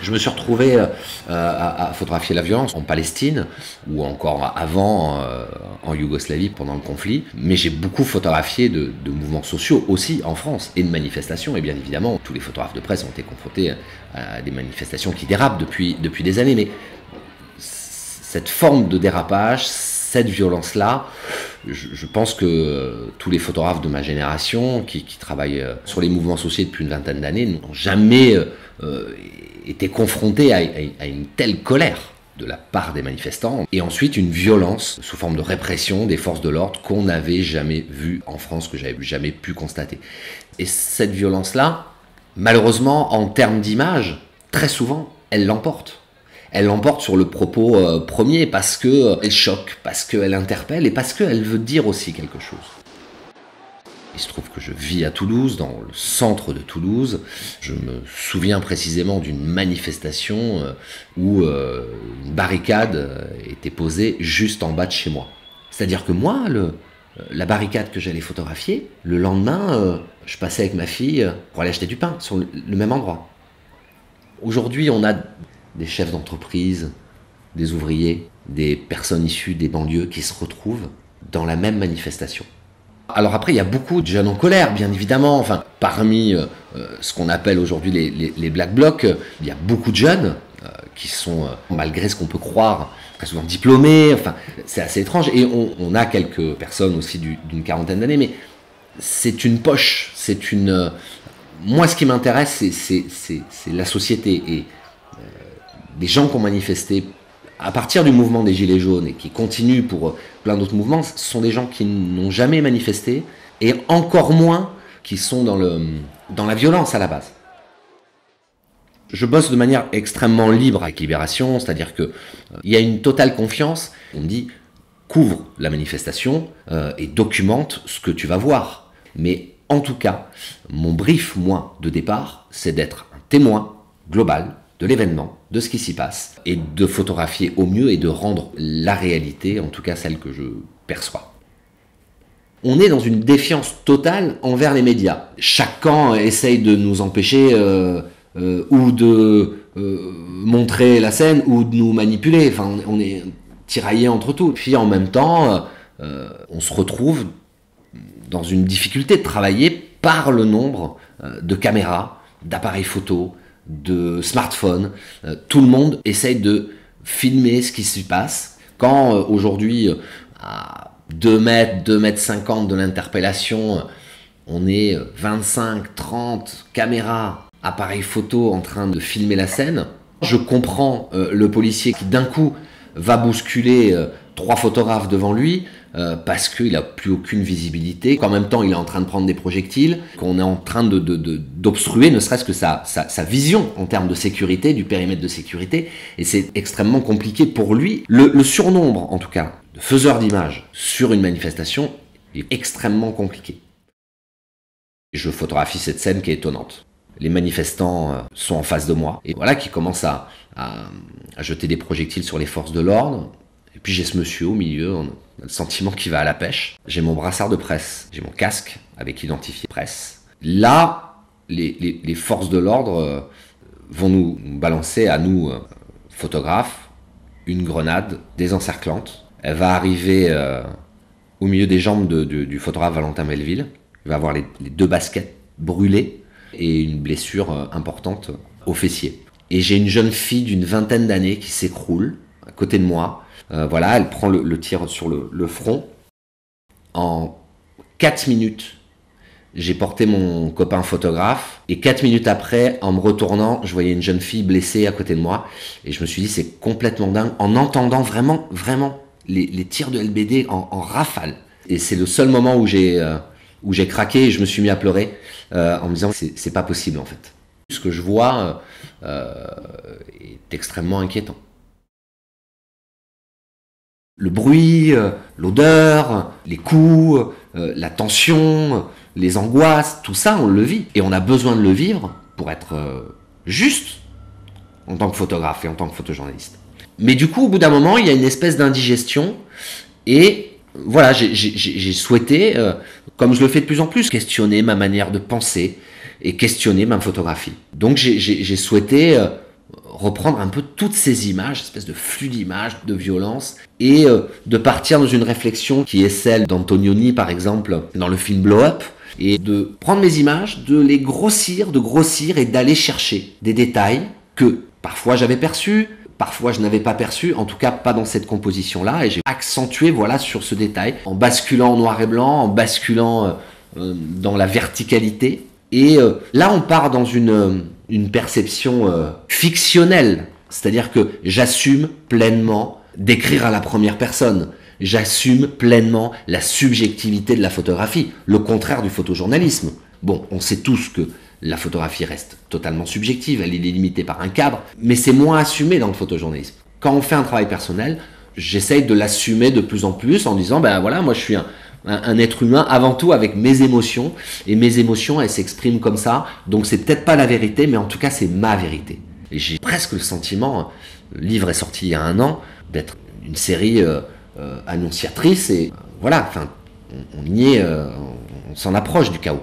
Je me suis retrouvé à photographier la violence en Palestine, ou encore avant en Yougoslavie pendant le conflit, mais j'ai beaucoup photographié de mouvements sociaux aussi en France, et de manifestations, et bien évidemment, tous les photographes de presse ont été confrontés à des manifestations qui dérapent depuis des années, mais cette forme de dérapage, cette violence-là, je pense que tous les photographes de ma génération qui travaillent sur les mouvements sociaux depuis une vingtaine d'années n'ont jamais été confrontés à une telle colère de la part des manifestants, et ensuite une violence sous forme de répression des forces de l'ordre qu'on n'avait jamais vue en France, que j'avais jamais pu constater. Et cette violence-là, malheureusement, en termes d'image, très souvent, elle l'emporte. Elle l'emporte sur le propos premier parce qu'elle choque, parce qu'elle interpelle et parce qu'elle veut dire aussi quelque chose. Il se trouve que je vis à Toulouse, dans le centre de Toulouse. Je me souviens précisément d'une manifestation où une barricade était posée juste en bas de chez moi. C'est-à-dire que moi, la barricade que j'allais photographier, le lendemain, je passais avec ma fille pour aller acheter du pain sur le même endroit. Aujourd'hui, on a des chefs d'entreprise, des ouvriers, des personnes issues des banlieues qui se retrouvent dans la même manifestation. Alors après, il y a beaucoup de jeunes en colère, bien évidemment. Enfin, parmi ce qu'on appelle aujourd'hui les Black Blocs, il y a beaucoup de jeunes qui sont, malgré ce qu'on peut croire, très souvent diplômés. Enfin, c'est assez étrange. Et on a quelques personnes aussi d'une quarantaine d'années, mais c'est une poche. C'est une. Moi, ce qui m'intéresse, c'est la société et les gens qui ont manifesté à partir du mouvement des Gilets jaunes et qui continuent pour plein d'autres mouvements, ce sont des gens qui n'ont jamais manifesté et encore moins qui sont dans la violence à la base. Je bosse de manière extrêmement libre avec Libération, c'est-à-dire qu'il y a une totale confiance. On me dit, couvre la manifestation et documente ce que tu vas voir. Mais en tout cas, mon brief, moi, de départ, c'est d'être un témoin global de l'événement, de ce qui s'y passe, et de photographier au mieux et de rendre la réalité, en tout cas celle que je perçois. On est dans une défiance totale envers les médias. Chaque camp essaye de nous empêcher ou de montrer la scène ou de nous manipuler. Enfin, on est tiraillés entre tout. Puis en même temps, on se retrouve dans une difficulté de travailler par le nombre de caméras, d'appareils photo, de smartphones. Tout le monde essaye de filmer ce qui se passe. Quand aujourd'hui, à 2 mètres, 2 mètres 50 de l'interpellation, on est 25, 30 caméras, appareils photo en train de filmer la scène, je comprends le policier qui d'un coup va bousculer 3 photographes devant lui parce qu'il n'a plus aucune visibilité, qu'en même temps il est en train de prendre des projectiles, qu'on est en train d'obstruer ne serait-ce que sa vision en termes de sécurité, du périmètre de sécurité, et c'est extrêmement compliqué pour lui. Le surnombre, en tout cas, de faiseurs d'images sur une manifestation est extrêmement compliqué. Je photographie cette scène qui est étonnante. Les manifestants sont en face de moi, et voilà, qui commencent à jeter des projectiles sur les forces de l'ordre. Et puis j'ai ce monsieur au milieu, on a le sentiment qu'il va à la pêche. J'ai mon brassard de presse, j'ai mon casque avec identifié presse. Là, les forces de l'ordre vont nous balancer à nous, photographes, une grenade désencerclante. Elle va arriver au milieu des jambes du photographe Valentin Melville. Il va avoir les 2 baskets brûlées et une blessure importante au fessier. Et j'ai une jeune fille d'une vingtaine d'années qui s'écroule à côté de moi. Voilà, elle prend le tir sur le front. En 4 minutes, j'ai porté mon copain photographe. Et 4 minutes après, en me retournant, je voyais une jeune fille blessée à côté de moi. Et je me suis dit, c'est complètement dingue. En entendant vraiment les tirs de LBD en rafale. Et c'est le seul moment où j'ai craqué et je me suis mis à pleurer en me disant, c'est pas possible en fait. Ce que je vois est extrêmement inquiétant. Le bruit, l'odeur, les coups, la tension, les angoisses, tout ça, on le vit. Et on a besoin de le vivre pour être juste en tant que photographe et en tant que photojournaliste. Mais du coup, au bout d'un moment, il y a une espèce d'indigestion. Et voilà, j'ai souhaité, comme je le fais de plus en plus, questionner ma manière de penser et questionner ma photographie. Donc j'ai souhaité reprendre un peu toutes ces images, espèce de flux d'images, de violence, et de partir dans une réflexion qui est celle d'Antonioni, par exemple, dans le film Blow Up, et de prendre mes images, de les grossir et d'aller chercher des détails que parfois j'avais perçus, parfois je n'avais pas perçu, en tout cas pas dans cette composition-là, et j'ai accentué voilà, sur ce détail, en basculant en noir et blanc, en basculant dans la verticalité. Et là, on part dans une perception fictionnelle, c'est-à-dire que j'assume pleinement d'écrire à la première personne. J'assume pleinement la subjectivité de la photographie, le contraire du photojournalisme. Bon, on sait tous que la photographie reste totalement subjective, elle est limitée par un cadre, mais c'est moins assumé dans le photojournalisme. Quand on fait un travail personnel, j'essaye de l'assumer de plus en plus en disant, ben voilà, moi je suis un être humain avant tout avec mes émotions, et mes émotions elles s'expriment comme ça, donc c'est peut-être pas la vérité, mais en tout cas c'est ma vérité. Et j'ai presque le sentiment, le livre est sorti il y a 1 an, d'être une série annonciatrice, et voilà, enfin, on y est, on s'en approche du chaos.